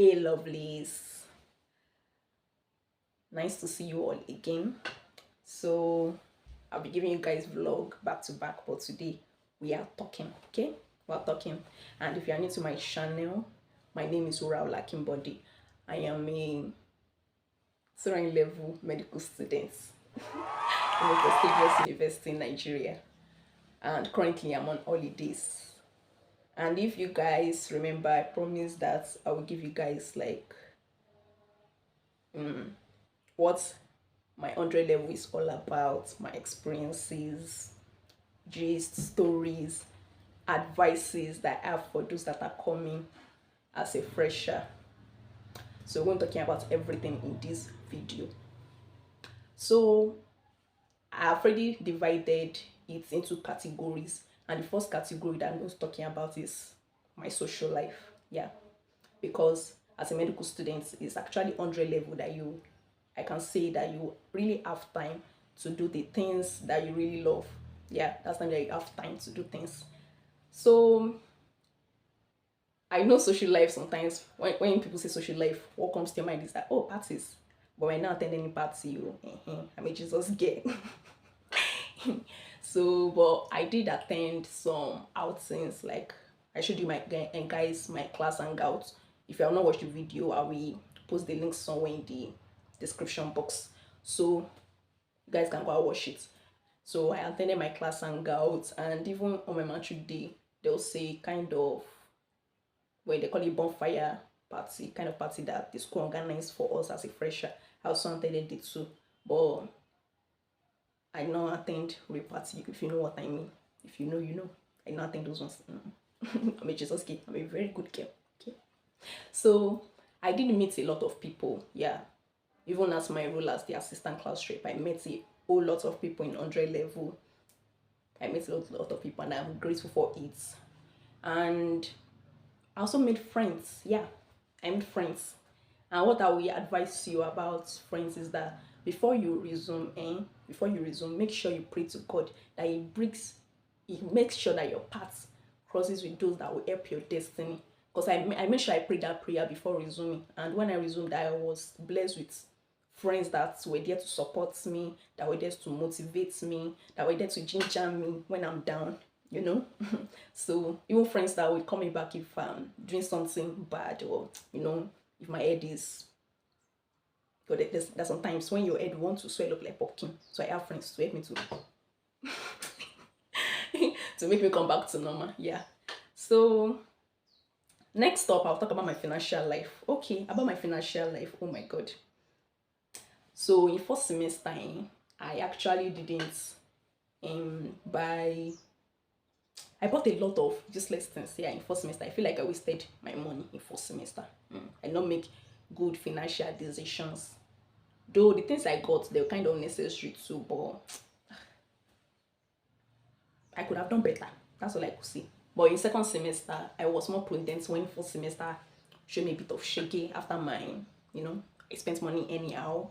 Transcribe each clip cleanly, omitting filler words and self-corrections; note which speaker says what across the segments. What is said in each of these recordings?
Speaker 1: Hey lovelies, nice to see you all again. So I'll be giving you guys vlog back to back, but today we are talking. Okay, we're talking. And if you are new to my channel, my name is Ura Olakimbody. I am a senior level medical student in a prestigious university in Nigeria, and currently I'm on holidays. And if you guys remember, I promised that I will give you guys like what my 100 level is all about, my experiences, gist, stories, advices that I have for those that are coming as a fresher. So we're talking about everything in this video. So I've already divided it into categories, and the first category that I'm talking about is my social life. Yeah, because as a medical student, it's actually 100 level that I can say that you really have time to do the things that you really love. Yeah, that's time that you have time to do things. So I know social life sometimes, when people say social life, what comes to your mind is that, oh, parties. But when I not attend any party, I may just get. So, but I did attend some outings, like I showed you my guys, my class hangout. If you have not watched the video, I will post the link somewhere in the description box, so you guys can go and watch it. So I attended my class hangout, and even on my matric day, they'll say kind of, where they call it bonfire party, kind of party that the school organized for us as a fresher. I also attended it too, but I don't attend real party, if you know what I mean. If you know, you know. I don't attend those ones. I'm a Jesus kid. I'm a very good girl. Okay. So I did meet a lot of people. Yeah. Even as my role as the assistant class rep, I met a whole lot of people in 100 level. I met a lot of people, and I'm grateful for it. And I also made friends. Yeah, I made friends. And what I will advise you about friends is that before you resume, make sure you pray to God that He makes sure that your path crosses with those that will help your destiny. Because I made sure I prayed that prayer before resuming, and when I resumed, I was blessed with friends that were there to support me, that were there to motivate me, that were there to ginger me when I'm down, you know. So even friends that will call me back if I'm doing something bad, or if my head is, because there's sometimes when your head wants to swell up like pumpkin. So I have friends to help me to make me come back to normal. Yeah. So next up, I'll talk about my financial life. Okay, about my financial life. Oh my god. So in first semester, I actually didn't buy. I bought a lot of useless things here in first semester. I feel like I wasted my money in first semester. I don't make good financial decisions. Though the things I got, they were kind of necessary too, but I could have done better. That's all I could say. But in second semester, I was more prudent. When first semester showed me a bit of shaky after my, I spent money anyhow.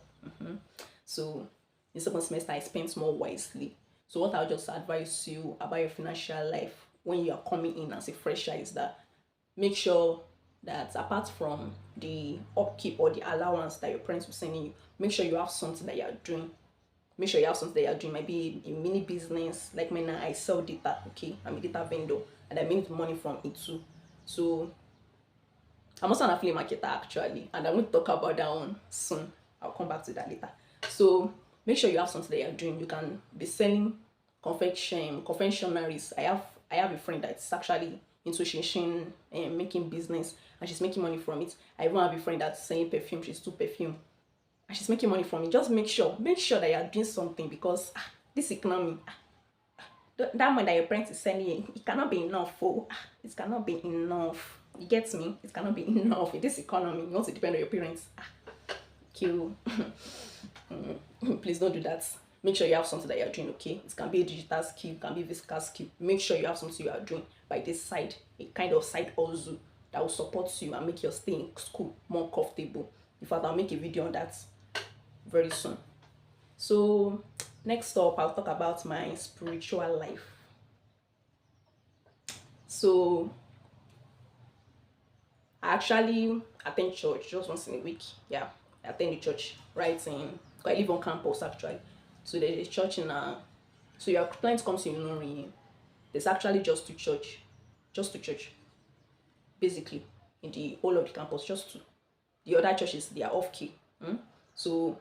Speaker 1: So in second semester, I spent more wisely. So what I'll just advise you about your financial life when you are coming in as a fresher is that make sure that apart from the upkeep or the allowance that your parents will send you, make sure you have something that you are doing. Make sure you have something that you're doing. Might be a mini business. Like mine now, I sell data. Okay, I'm a data vendor, and I make money from it too. So I'm also an affiliate marketer actually, and I'm going to talk about that one soon. I'll come back to that later. So make sure you have something that you're doing. You can be selling confectionaries. I have a friend that's actually into shishin and making business, and she's making money from it. I even have a friend that's selling perfume. She's too perfume, and she's making money from it. Just make sure that you're doing something, because this economy, that money that your parents is sending you, it cannot be enough for. It cannot be enough. You get me? It cannot be enough in this economy. You want to depend on your parents. Kill. Please don't do that. Make sure you have something that you're doing. Okay, it can be a digital skill, it can be a physical skill. Make sure you have something you are doing by this side, a kind of side hustle that will support you and make your stay in school more comfortable. In fact, I'll make a video on that very soon. So next up, I'll talk about my spiritual life. So I actually attend church just once in a week. Yeah, I attend the church right in. I live on campus actually, so there's a church in so your client comes in Lori. There's actually just to church, basically in the whole of the campus, just two. The other churches they are off key. So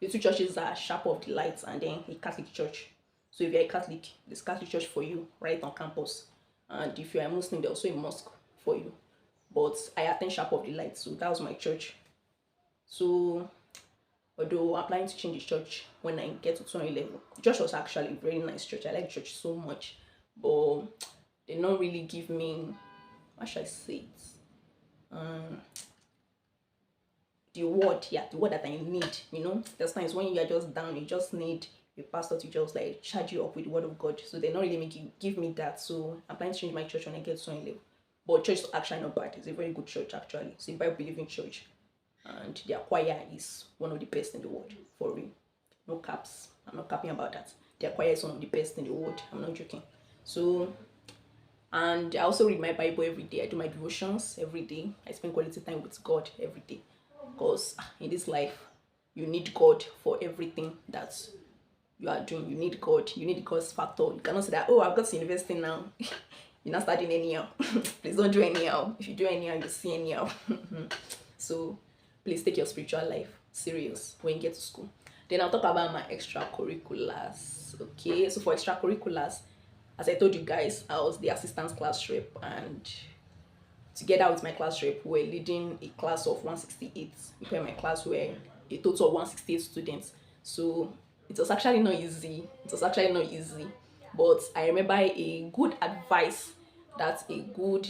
Speaker 1: the two churches are Chapel of the Lights and then a Catholic church. So if you're a Catholic, there's Catholic church for you right on campus. And if you're a Muslim, there's also a mosque for you. But I attend Chapel of the Lights, so that was my church. So although I'm planning to change the church when I get to 20 level, the church was actually a very nice church. I like church so much. But they don't really give me, how should I say it? The word, yeah, the word that I need, There's times when you are just down, you just need a pastor to just like charge you up with the word of God. So they're not really give me that. So I'm planning to change my church when I get to 20 level. But church is actually not bad. It's a very good church actually. It's a Bible believing church. And their choir is one of the best in the world, for real. No caps. I'm not capping about that. Their choir is one of the best in the world. I'm not joking. So, and I also read my Bible every day. I do my devotions every day. I spend quality time with God every day. Because in this life, you need God for everything that you are doing. You need God. You need the God's factor. You cannot say that, oh, I've got to invest in now. You're not starting anyhow. Please don't do anyhow. If you do anyhow, you see anyhow. So please take your spiritual life serious when you get to school. Then I'll talk about my extracurriculars. Okay, so for extracurriculars, as I told you guys, I was the assistant class rep, and together with my class rep, we're leading a class of 168. In my class were a total of 168 students. So it was actually not easy. But I remember a good advice that a good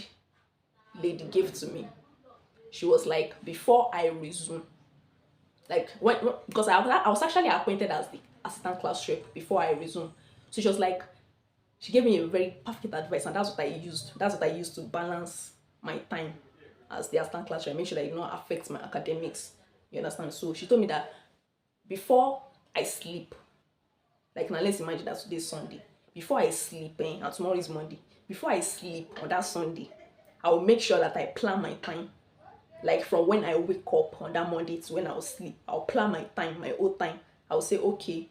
Speaker 1: lady gave to me. She was like, before I resume, like because I was actually appointed as the assistant class rep before I resume. So she was like, she gave me a very perfect advice, and that's what I used. That's what I used to balance my time as the assistant class rep. Make sure that it do not affect my academics. You understand? So she told me that before I sleep, like now let's imagine that today's Sunday. Before I sleep, and tomorrow is Monday. Before I sleep on that Sunday, I will make sure that I plan my time. Like from when I wake up on that Monday to when I'll sleep, I'll plan my time, my own time. I'll say, okay,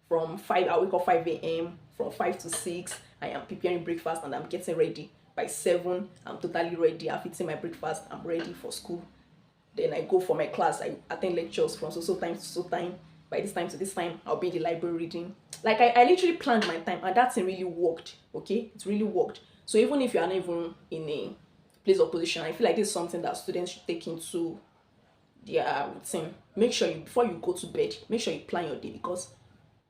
Speaker 1: from 5, I wake up 5 a.m. From 5 to 6, I am preparing breakfast and I'm getting ready. By 7, I'm totally ready. I've eaten my breakfast. I'm ready for school. Then I go for my class. I attend lectures from so time to so time. By this time to this time, I'll be in the library reading. Like I literally planned my time, and that thing really worked. Okay, it really worked. So even if you are not even in a place of position, I feel like this is something that students should take into their routine. Make sure you, before you go to bed, make sure you plan your day, because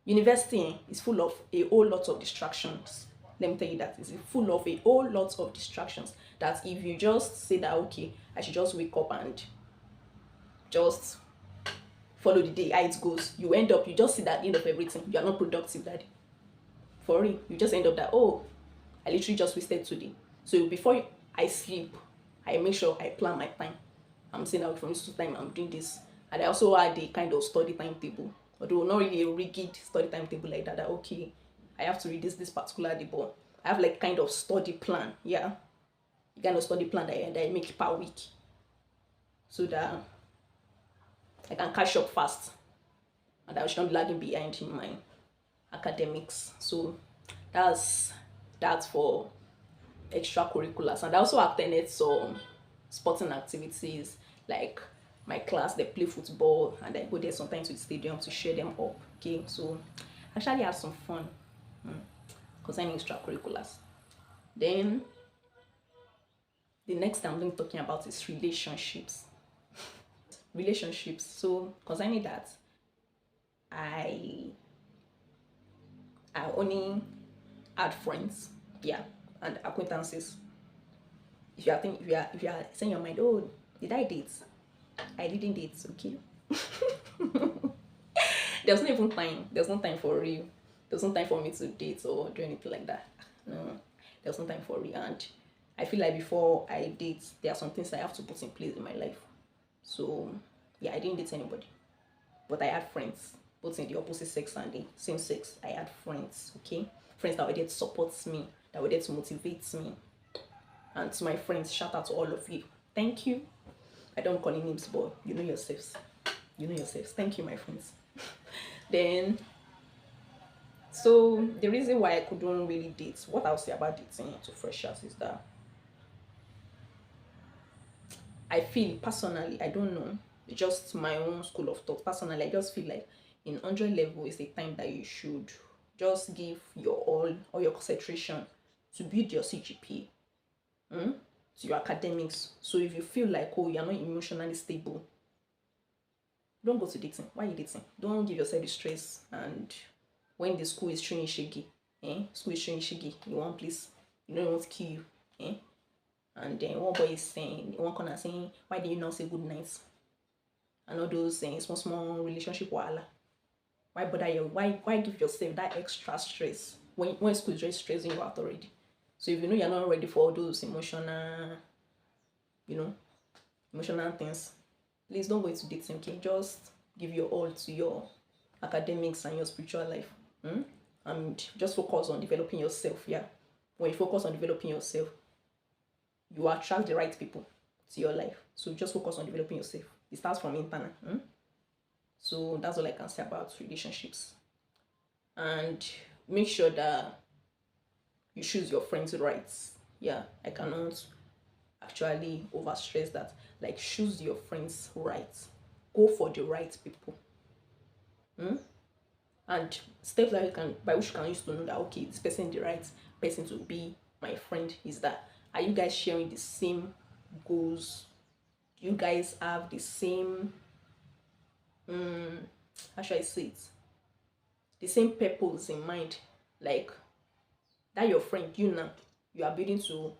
Speaker 1: university is full of a whole lot of distractions. Let me tell you that it's full of a whole lot of distractions. That if you just say that, okay, I should just wake up and just follow the day how it goes, you end up, you just see that at the end of everything, you are not productive that day. For real, you just end up that, oh, I literally just wasted today. So before I sleep, I make sure I plan my time. I'm saying that from this to time I'm doing this. And I also had a kind of study timetable, although not really a rigid study timetable like that, that okay, I have to read this particular day, but I have like kind of study plan. Yeah, a kind of study plan that I make per week, so that I can catch up fast and I should not be lagging behind in my academics. So that's for extracurriculars. And I also attended some sporting activities, like my class they play football, and I go there sometimes to the stadium to share them up. Okay, so actually have some fun concerning extracurriculars. Then the next thing I'm going to be talking about is relationships. So concerning that, I only had friends, yeah, and acquaintances. If you are saying your mind, oh, did I date? I didn't date. Okay. There's no even time. There's no time for real. There's no time for me to date or do anything like that. No, there's no time for real. And I feel like before I date, there are some things I have to put in place in my life. So yeah, I didn't date anybody, but I had friends, both in the opposite sex and the same sex. I had friends, okay, friends that were there to support me, that were there to motivate me. And to my friends, shout out to all of you. Thank you. I don't call names, but you know yourselves. You know yourselves. Thank you, my friends. Then, so the reason why I couldn't really date, what I'll say about dating to freshers is that I feel personally, I don't know, just my own school of thought. Personally, I just feel like in 100 level is the time that you should just give your all or your concentration to build your CGPA, to your academics. So if you feel like, oh, you're not emotionally stable, don't go to dating. Why are you dating? Don't give yourself the stress. And when the school is showing shaggy, school is showing shaggy, you want please, you don't want to kill you, and then one boy is saying, one corner saying, why do you not say good nights? And all those small relationship wala. Why bother you? Why give yourself that extra stress when school is just stressing you out already? So if you know you're not ready for all those emotional, you know, emotional things, please don't go into dating. Okay, just give your all to your academics and your spiritual life, and just focus on developing yourself. Yeah, when you focus on developing yourself, you attract the right people to your life. So just focus on developing yourself. It starts from internal. So that's all I can say about relationships. And make sure that you choose your friends right. Yeah, I cannot actually overstress that. Like, choose your friends right. Go for the right people. And steps that you can, by which you can use to know that, okay, this person is the right person to be my friend, is that, are you guys sharing the same goals? Do you guys have the same how should I say it, the same purpose in mind? Like, that your friend, you know, you are building to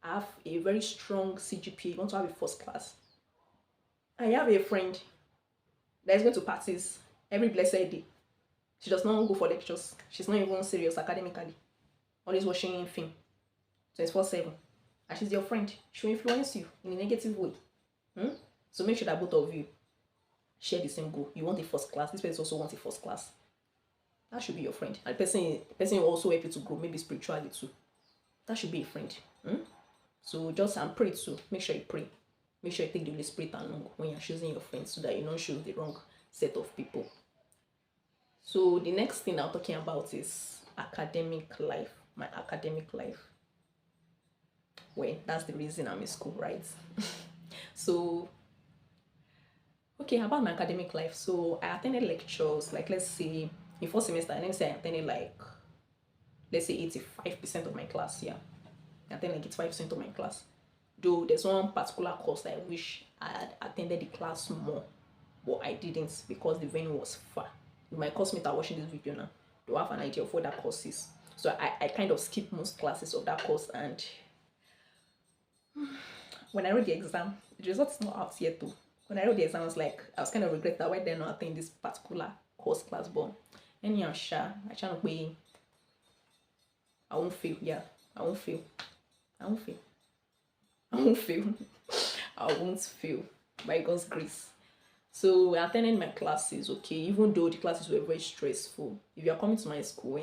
Speaker 1: have a very strong CGPA, you want to have a first class. I have a friend that is going to parties every blessed day. She does not go for lectures. She's not even serious academically. Always watching film 24/7. And she's your friend. She will influence you in a negative way. So make sure that both of you share the same goal. You want a first class. This person also wants a first class. That should be your friend. And the person will also help you to grow, maybe spiritually too. That should be a friend. So just and pray too. Make sure you pray. Make sure you take the Holy Spirit along when you're choosing your friends, so that you don't choose the wrong set of people. So the next thing I'm talking about is academic life. My academic life. Well, that's the reason I'm in school, right? So, okay, about my academic life. So I attended lectures, like, let's say in first semester, let me say I attended like, let's say 85% of my class. Yeah, I attended like 85% of my class. Though there's one particular course that I wish I had attended the class more, but I didn't because the venue was far. If my classmates are watching this video now, they'll have an idea of what that course is. So I kind of skipped most classes of that course, and when I wrote the exam, the results not out yet though. When I wrote the exam, I was kind of regret that why did I not attend this particular course class. But anyhow, I try to pay. I won't fail. Yeah, I won't fail. I won't fail. I won't fail. I won't fail by God's grace. So I attended my classes, okay, even though the classes were very stressful. If you are coming to my school,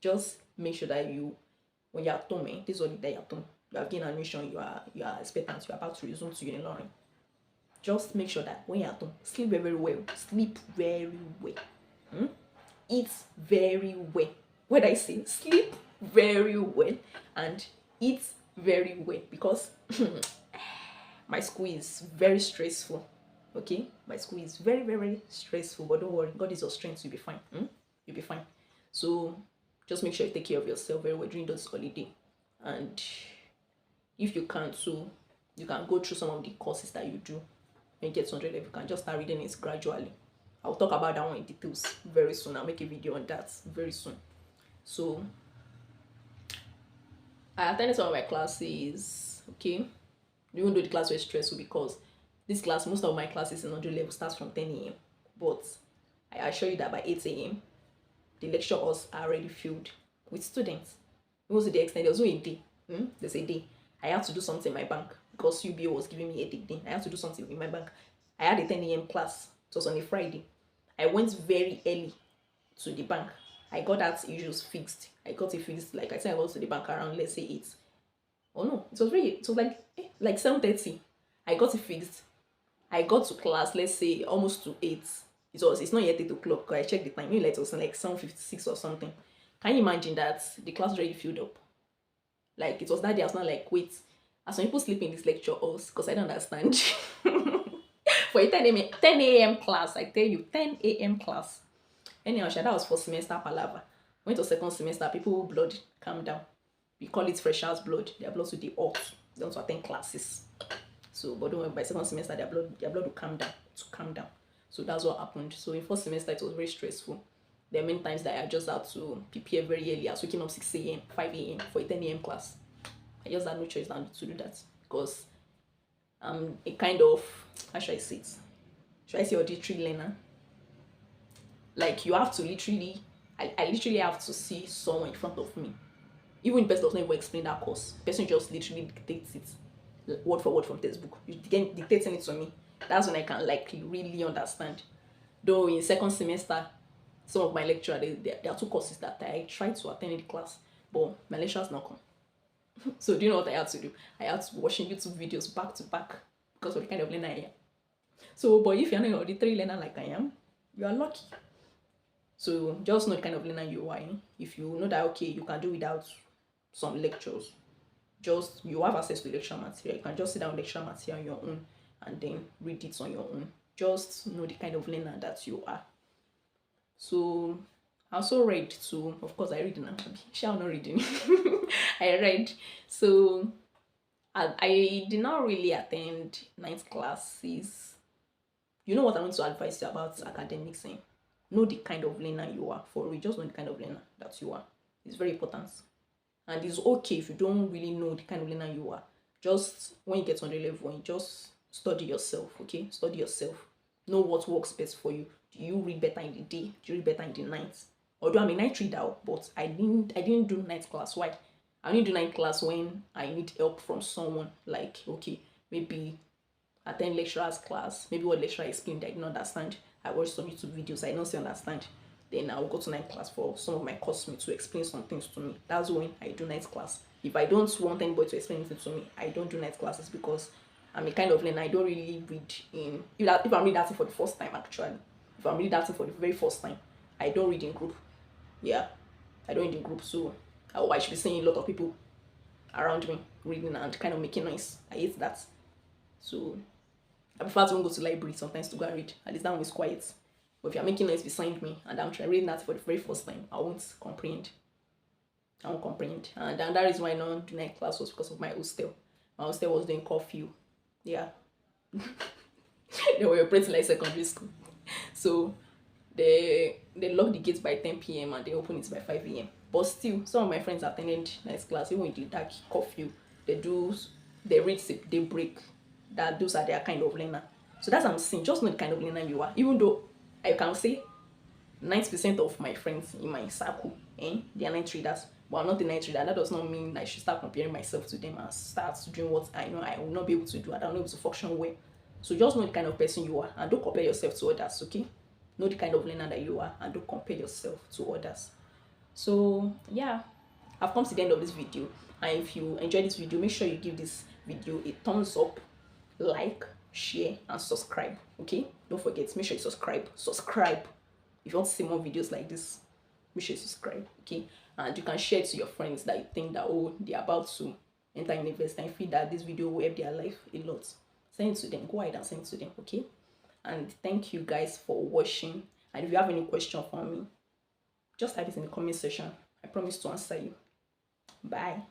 Speaker 1: just make sure that when you're at home, this is what you're at home. You have gained admission, you are expectant, you're about to resume to uni learning. Just make sure that when you're at home, sleep very, very well. Sleep very well. Eat very well. What I say, sleep very well and eat very well, because my school is very stressful. Okay, my school is very, very stressful, but don't worry, God is your strength. You'll be fine. You'll be fine. So just make sure you take care of yourself very well during this holiday. And if you can too, you can go through some of the courses that you do when you get to 100 level. You can just start reading it gradually. I'll talk about that one in details very soon. I'll make a video on that very soon. So I attended some of my classes, okay, even though the class was stressful, because this class, most of my classes in 100 level starts from 10 a.m. But I assure you that by 8 a.m. the lecture halls are already filled with students. It was to the extent there was no a day. There's a day I had to do something in my bank because UBO was giving me a day. I had to do something in my bank. I had a 10 a.m. class. It was on a Friday. I went very early to the bank. I got that issues fixed. I got it fixed. Like I said, I got to the bank around, let's say 8. Oh no, it was like 7:30. I got it fixed. I got to class, let's say almost to 8. It's not yet 8 o'clock. I checked the time. Maybe like it was like 7:56 or something. Can you imagine that the class already filled up? Like it was that day. I was not like, wait, are some people sleeping in this lecture halls? Because I don't understand. For a 10 a.m. class, I tell you, 10 a.m. class. Anyhow, that was for semester palaver. Went to second semester, people blood calm down. We call it freshers blood. Their blood to the hot. They don't attend classes. So, but don't worry, by second semester, their blood will calm down. To calm down. So that's what happened. So in first semester, it was very stressful. There are many times that I just had to prepare very early. I was waking up 6 a.m., 5 a.m. for a 10 a.m. class. I just had no choice than to do that because I'm a kind of, how should I say it? Should I say auditory learner? Like you have to literally, I literally have to see someone in front of me. Even the person does not even explain that course. The person just literally dictates it word for word from textbook. You dictating it to me. That's when I can like really understand. Though in second semester, some of my lecturer, there are two courses that I tried to attend in the class, but my lecturers not come. So do you know what I had to do? I had to watch YouTube videos back to back because of the kind of learner I am. So, but if you're not an auditory learner like I am, you are lucky. So just know the kind of learner you are. If you know that okay, you can do without some lectures, just you have access to lecture material. You can just sit down lecture material on your own and then read it on your own. Just know the kind of learner that you are. So I also read too. Of course, I read now. Shall not reading. I read. So I did not really attend night classes. You know what I want to advise you about academics? Know the kind of learner you are. For real, just know the kind of learner that you are. It's very important. And it's okay if you don't really know the kind of learner you are. Just when you get on the level, you just study yourself, okay? Study yourself. Know what works best for you. Do you read better in the day? Do you read better in the night? Although I'm a night reader, but I didn't do night class. Why? I only do night class when I need help from someone. Like, okay, maybe attend lecturer's class. Maybe what lecturer explained I didn't understand. I watched some YouTube videos, I don't understand. Then I'll go to night class for some of my classmates to explain some things to me. That's when I do night class. If I don't want anybody to explain anything to me, I don't do night classes because I'm a kind of learner. I don't really read in if I'm reading that thing for the first time actually. If I'm reading that thing for the very first time, I don't read in group. Yeah, I don't read in group, so I should be seeing a lot of people around me reading and kind of making noise. I hate that. So I prefer to go to the library sometimes to go and read. At least that one is quiet. But if you're making noise beside me and I'm trying reading that for the very first time, I won't comprehend. And that is why I don't do night class was because of my hostel. My hostel was doing curfew. Yeah. They were operating like secondary school. So they lock the gates by 10 p.m. and they open it by 5 a.m. But still, some of my friends attended night class, even with the dark curfew. They read they break. That those are their kind of learner. So that's what I'm saying. Just know the kind of learner you are. Even though I can say 90% of my friends in my circle, they are night readers. But I'm not a night reader. That does not mean I should start comparing myself to them and start doing what I know I will not be able to do. I don't know able to function well. So just know the kind of person you are and don't compare yourself to others, okay? Know the kind of learner that you are and don't compare yourself to others. So yeah, I've come to the end of this video. And if you enjoyed this video, make sure you give this video a thumbs up, like, share, and subscribe. Okay? Don't forget, make sure you subscribe. If you want to see more videos like this, make sure you subscribe. Okay? And you can share it to your friends that you think that they're about to enter university and feel that this video will help their life a lot. Send it to them. Go ahead and send it to them. Okay? And thank you guys for watching. And if you have any question for me, just type it in the comment section. I promise to answer you. Bye.